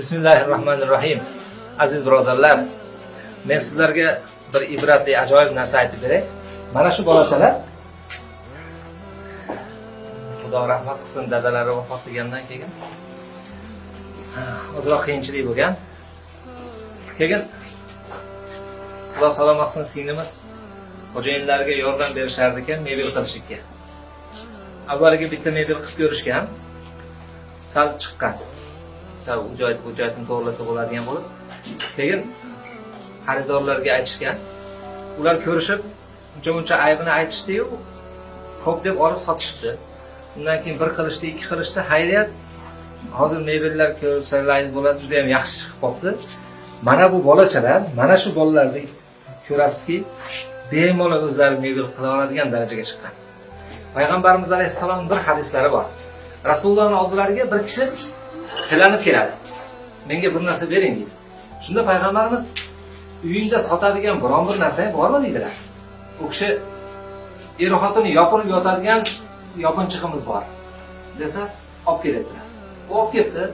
Bismillahirrahmanirrahim. Aziz birodarlar, men sizlarga bir ibratli ajoyib narsa aytib beray. Mana shu bolachalar Xudo rahmat qilsin, dadalari vafot qilgandan keyin ozroq qiyinchilik bo'lgan. Keyin Xudo salomatsin singlimiz xo'jayinlarga yordam berishardi ekan mebel qilishga. Avvaliga bitta mebel qilib ko'rishgan, sal chiqqan. Sal hujjatini to'g'rilasa bo'ladigan bo'lib, keyin xaridorlarga aytishgan. Ular ko'rishib, uncha aybini aytishdi-yu, ko'p deb olib sotishdi. Undan keyin bir qilishdi, ikki qilishdi, hayriyat hozir mebellar ko'rsangiz bo'ladi, juda ham yaxshi chiqib qoldi. Mana bu bolachalar, mana shu bolalarni ko'rasizki, bemalol o'zlari mebel qila oladigan darajaga chiqqan. Payg'ambarimiz alayhissalom bir hadislari bor. Rasulullohning oldilariga bir kishi tilanib keladi. Menga bir narsa bering deydi. Shunda payg'ambarimiz uyingda sotadigan biron bir narsa bormi deydilar. U kishi er-xotini yopinib yotadigan yopinchiqimiz bor desa, olib keladilar. U olib keldi.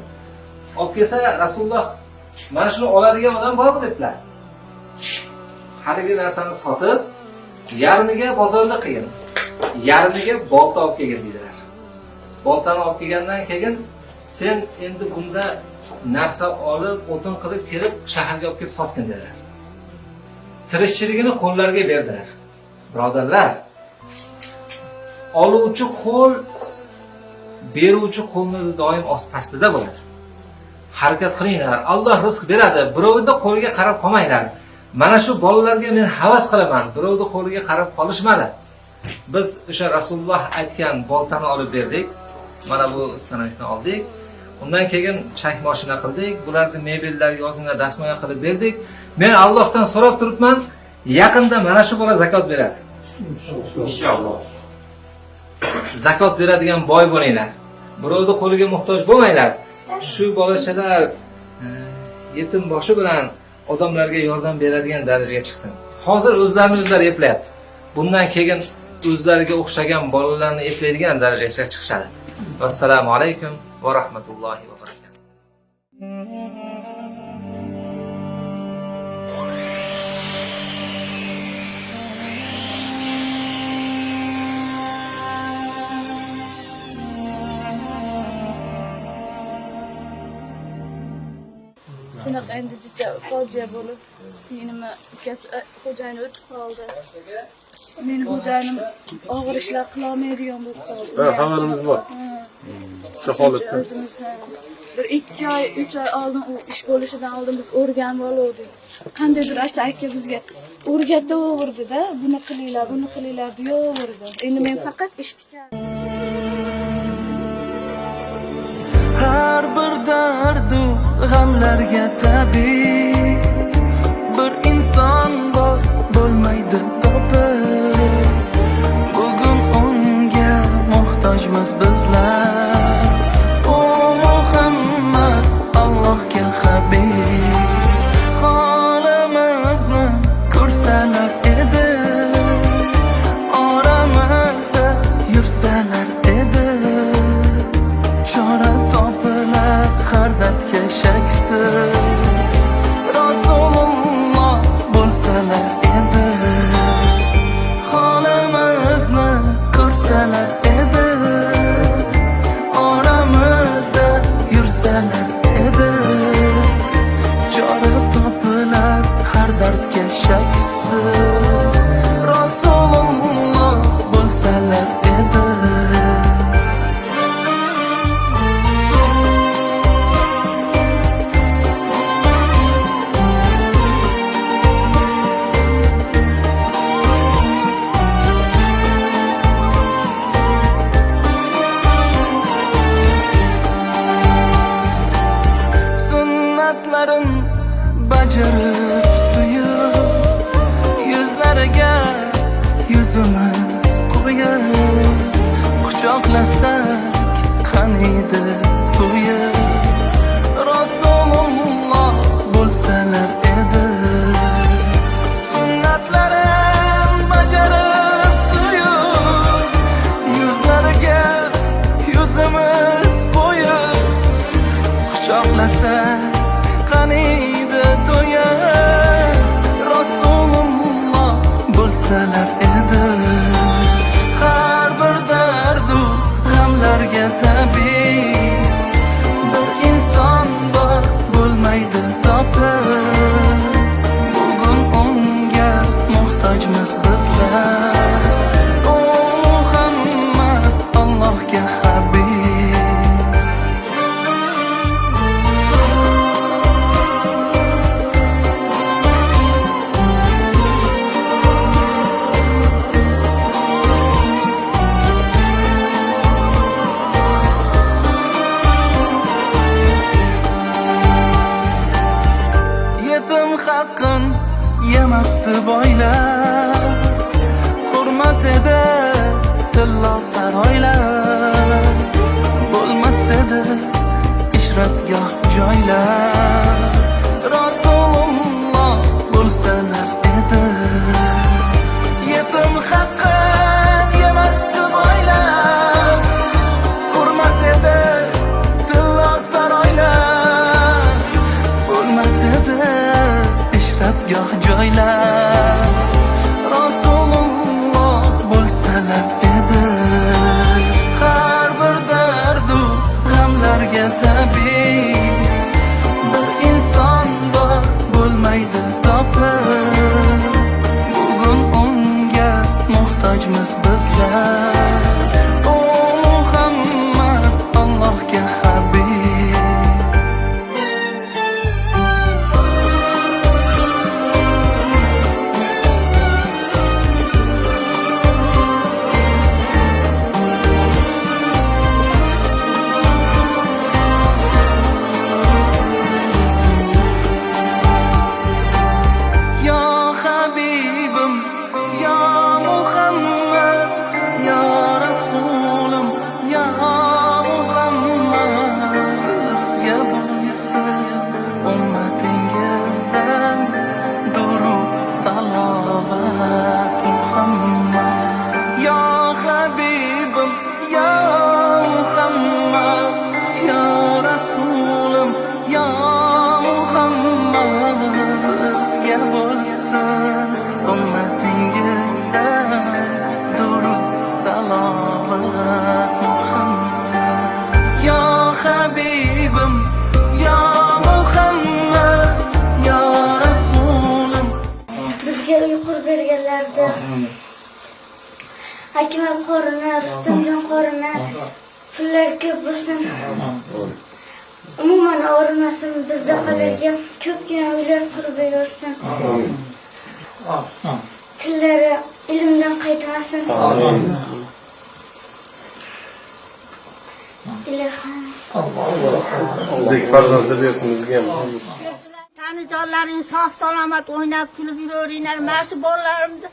Olib kelsa Rasululloh mana shuni oladigan odam bormi dedilar. Haligi narsani sotib, yarmiga bozorda qilgan. Yarmiga bolta olib kelgan dedilar. Boltani olib kelgandan keyin sen endi bunda narsa olib, o'tin qilib kelib shaharga olib kelib sotgin dedilar. Tirishchiligini qo'llariga berdilar. Birodarlar, oluvchi qo'l beruvchi qo'lni doim pastida bo'ladi. Harakat qilinglar. Alloh rizq beradi. Birovning qo'liga qarab qolmanglar. Mana shu bolalarga men havas qilaman. Birovning qo'liga qarab qolishmadi. Biz o'sha Rasululloh aytgan boltani olib berdik. Mana bu istanokni oldik. Undan keyin chak mashina qildik. Bularni mebellarga yozinglar, dastmoya qilib berdik. Men Allohdan so'rab turibman, yaqinda mana shu bola zakot beradi. Inshaalloh. Zakot beradigan boy bo'linglar. Birovning qo'liga muhtoj bo'lmanglar. Shu bolachalar yetim boshi bilan odamlarga yordam beradigan darajaga chiqsin. Hozir o'zlari eplayapti. Bundan keyin o'zlariga o'xshagan bolalarni eplaydigan darajaga chiqishadi. Assalomu alaykum va rahmatullohi va barakatuh. Shunaqa endi juda fojia bo'lib, singlimi xo'jayini o'tib qoldi. Meni xo'jayinim og'ir ishlar qila olmaydigan bo'lib qoldi. Xabarimiz bor. Shu holatda O'zimiz bir 2 oy, 3 oy oldin u ish bo'lishidan oldin biz o'rganib oldik. Qandaydir asha aka bizga o'rgataverdi-da, buni qilinglar deyaverdi. Endi men faqat eshitgan. Har bir dardu g'amlarga tabiiy bir inson bor bo'lmaydi topib. Bugun unga muhtojmiz bizlar. O Muhammad Allohga habib, holimizni ko'rsalar edi, oramizda yursalar edi. Chora topilar har dardga shaksiz, Rasululloh bo'lsalar edi, holimizni ko'rsalar edi, oramizda yursalar edi. Chora topilar har dardga shaksiz, Rasululloh bo'lsalar edi. Sunnatlarin bajarib suyib, yuzlariga yuzimiz qo'yib, quchoqlasak qaniydi to'yib, Rasululloh bo'lsalar edi. Sunnatlarin bajarib suyib, yuzlariga yuzimiz qo'yib, quchoqlasak qaniydi to'ya Rasululloh bo'lsalar edi har bir dardu g'amlarga tabib bir inson bor bo'lmaydi topib bugun unga muhtojmiz bizlar o Muhammad Allohga habib yetim haqqin yemasdi boylar qurmas edi tillo saroylar bo'lmas edi ishratgoh joylar Rasululloh bo'lsalar edi yetim haqqin yemasdi boylar qurmas edi tillo saroylar bo'lmas edi ishratgoh joylar Rasululloh bo'lsalar edi har bir dardu g'amlarga tabib bir inson bor bo'lmaydi topib bugun unga muhtojmiz bizlar o Muhammad Allohga habib Ya Habibim, Ya Muhammad, Ya Resulüm, Ya Muhammad sizga bo'lsin ummatingizdan durud salovat Muhammad Ya Habibim, Ya Muhammad, Ya Resulüm, Ya Muhammad sizga bo'lsin ummatingizdan durud salovat Muhammad Ya Habibim, Ya Muhammad, Ya Resulüm Bizga uy berganlarida Hakim qorini, Rustamjon qorini pullar ko'p bo'lsin. Umuman og'rimasin, bizda qoladigan ko'pgina uylar qurib bersin. Tillari ilmdan qaytmasin. Ilohim. Sizdek farzandlar bersin bizga ham. Tanijonlaring sog' salomat o'ynab kulib yuraveringlar. Mana shu bolalarimni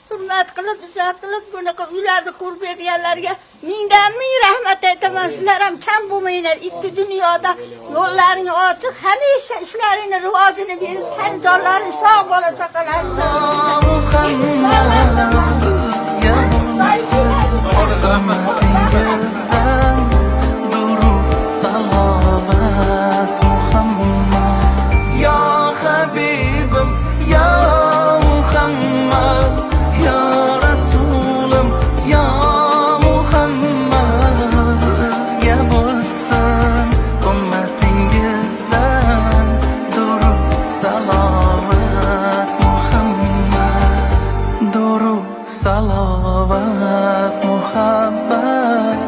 hurmat qilib, izzat qilib bunaqa uylarni qurib berganlarga mingdan ming rahmat aytaman. Sizlar ham kam bo'lmanglar. Ikki dunyoda yo'llaring ochiq, hamisha ishlaringni rivojini berib, tanijonlaring sog' bola chaqalaring. Muhammad sizga bo'lsin ummatingizdan durud salovat Muhammad Ya Habibim, Ya Muhammad, Ya Resulüm, Ya Muhammad sizga bo'lsin ummatingizdan durud salovat Muhammad durud salovat muhabbat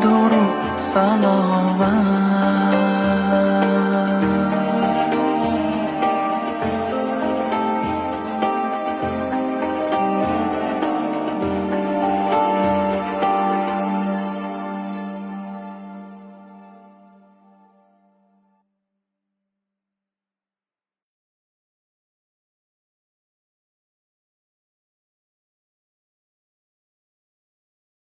durud salovat